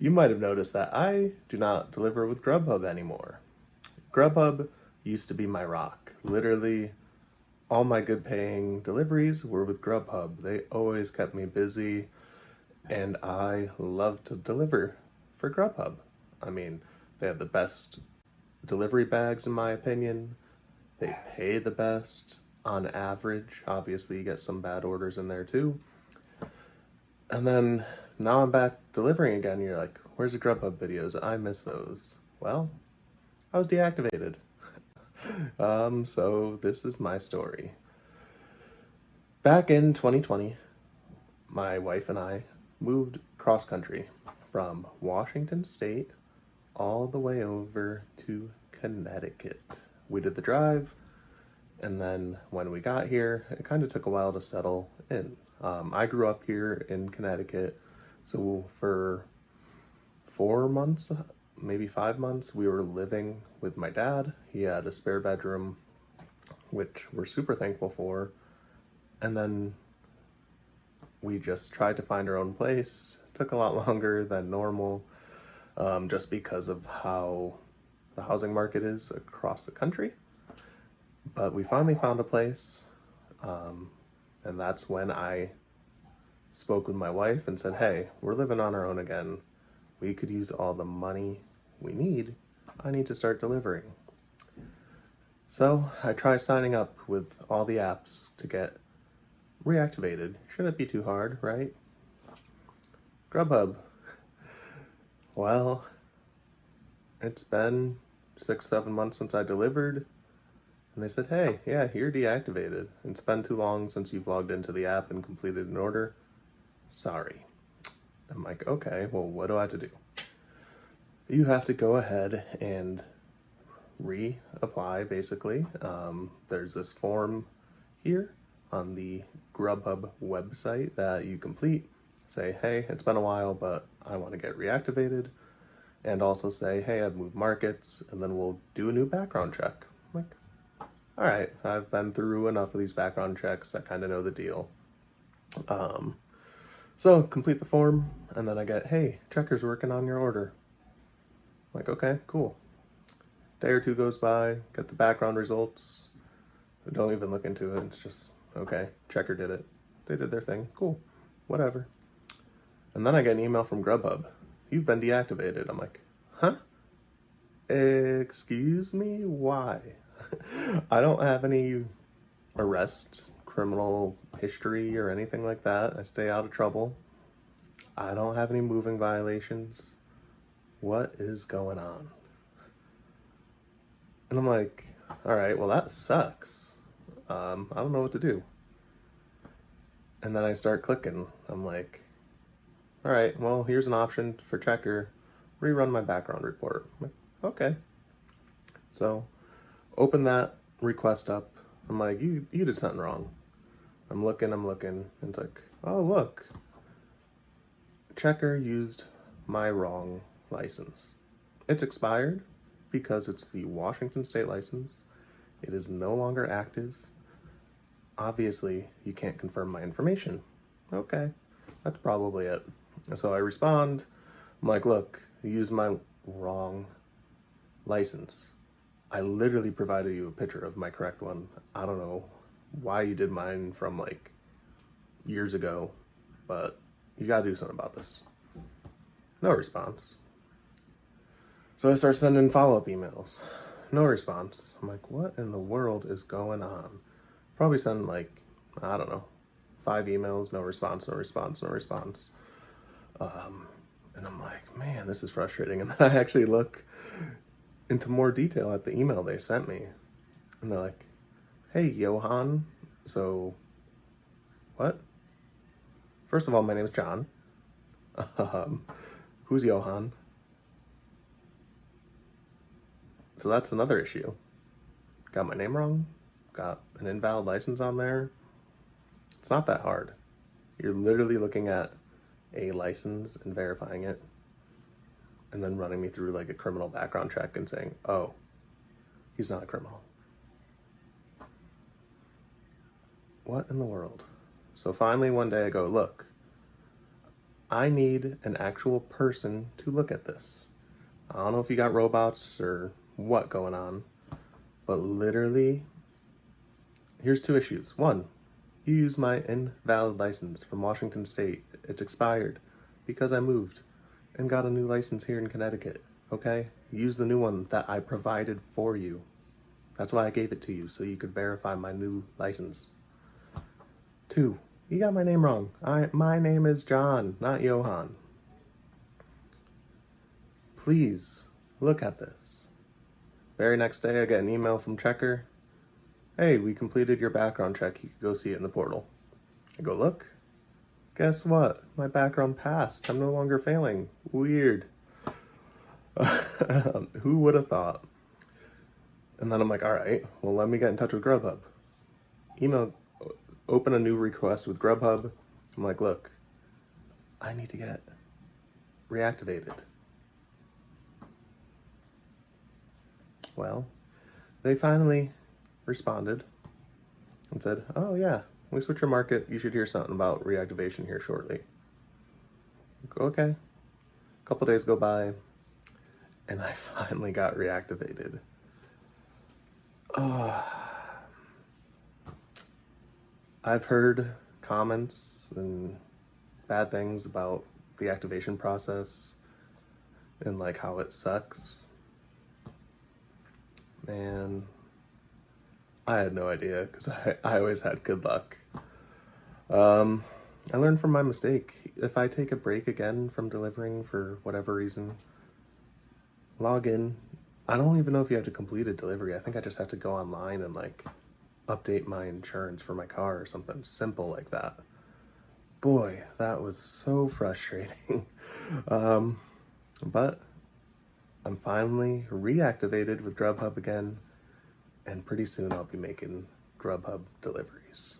You might have noticed that I do not deliver with GrubHub anymore. GrubHub used to be my rock. Literally, all my good paying deliveries were with GrubHub. They always kept me busy, and I love to deliver for GrubHub. I mean, they have the best delivery bags in my opinion. They pay the best on average. Obviously, you get some bad orders in there too. And then now I'm back delivering again. You're like, where's the GrubHub videos? I miss those. Well, I was deactivated. So this is my story. Back in 2020, my wife and I moved cross country from Washington State all the way over to Connecticut. We did the drive, and then when we got here, it kind of took a while to settle in. I grew up here in Connecticut, so for 4 months, maybe 5 months, we were living with my dad. He had a spare bedroom, which we're super thankful for. And then we just tried to find our own place. It took a lot longer than normal, just because of how the housing market is across the country. But we finally found a place, and that's when I spoke with my wife and said, hey, we're living on our own again. We could use all the money we need. I need to start delivering. So I tried signing up with all the apps to get reactivated. Shouldn't be too hard, right? GrubHub. Well, it's been 6-7 months since I delivered. And they said, hey, yeah, you're deactivated. It's been too long since you've logged into the app and completed an order. Sorry. I'm like, okay, well, what do I have to do? You have to go ahead and reapply, basically. There's this form here on the GrubHub website that you complete. Say, hey, it's been a while, but I want to get reactivated. And also say, hey, I've moved markets, and then we'll do a new background check. I'm like, all right, I've been through enough of these background checks. I kind of know the deal. So complete the form, and then I get, hey, checker's working on your order. I'm like, okay, cool. Day or two goes by, get the background results. Don't even look into it. It's just, okay, checker did it. They did their thing. Cool, whatever. And then I get an email from GrubHub. You've been deactivated. I'm like, huh? Excuse me? Why? I don't have any arrests, criminal history, or anything like that. I stay out of trouble. I don't have any moving violations. What is going on? And I'm like, all right, well, that sucks. I don't know what to do. And then I start clicking. I'm like, all right, well, here's an option for checker. Rerun my background report. I'm like, okay. So open that request up. I'm like, you did something wrong. I'm looking, and it's like, oh, look. Checker used my wrong license. It's expired because it's the Washington State license. It is no longer active. Obviously, you can't confirm my information. Okay, that's probably it. So I respond. I'm like, look, you used my wrong license. I literally provided you a picture of my correct one. I don't know why you did mine from like years ago, but you gotta do something about this. No response. So I start sending follow-up emails. No response. I'm like, what in the world is going on? Probably send like, I don't know, 5 emails, no response, no response, no response. And I'm like, man, this is frustrating. And then I actually look into more detail at the email they sent me. And they're like, hey, Johan. So, what? First of all, my name is John. Who's Johan? So that's another issue. Got my name wrong. Got an invalid license on there. It's not that hard. You're literally looking at a license and verifying it, and then running me through like a criminal background check and saying, oh, he's not a criminal. What in the world? So finally one day I go, look, I need an actual person to look at this. I don't know if you got robots or what going on, but literally, here's 2 issues. 1, you used my invalid license from Washington State. It's expired because I moved and got a new license here in Connecticut, okay? Use the new one that I provided for you. That's why I gave it to you, so you could verify my new license. 2, you got my name wrong. My name is John, not Johan. Please, look at this. Very next day, I get an email from Checker. Hey, we completed your background check. You can go see it in the portal. I go look. Guess what? My background passed. I'm no longer failing. Weird. Who would have thought? And then I'm like, all right, well, let me get in touch with GrubHub. Open a new request with GrubHub. I'm like, look, I need to get reactivated. Well, they finally responded and said, oh yeah, we switched your market. You should hear something about reactivation here shortly. Go, okay. A couple days go by, and I finally got reactivated. I've heard comments and bad things about the activation process and like how it sucks. Man, I had no idea because I always had good luck. I learned from my mistake. If I take a break again from delivering for whatever reason, log in. I don't even know if you have to complete a delivery. I think I just have to go online and like update my insurance for my car or something simple like that. Boy, that was so frustrating. But I'm finally reactivated with GrubHub again, and pretty soon I'll be making GrubHub deliveries.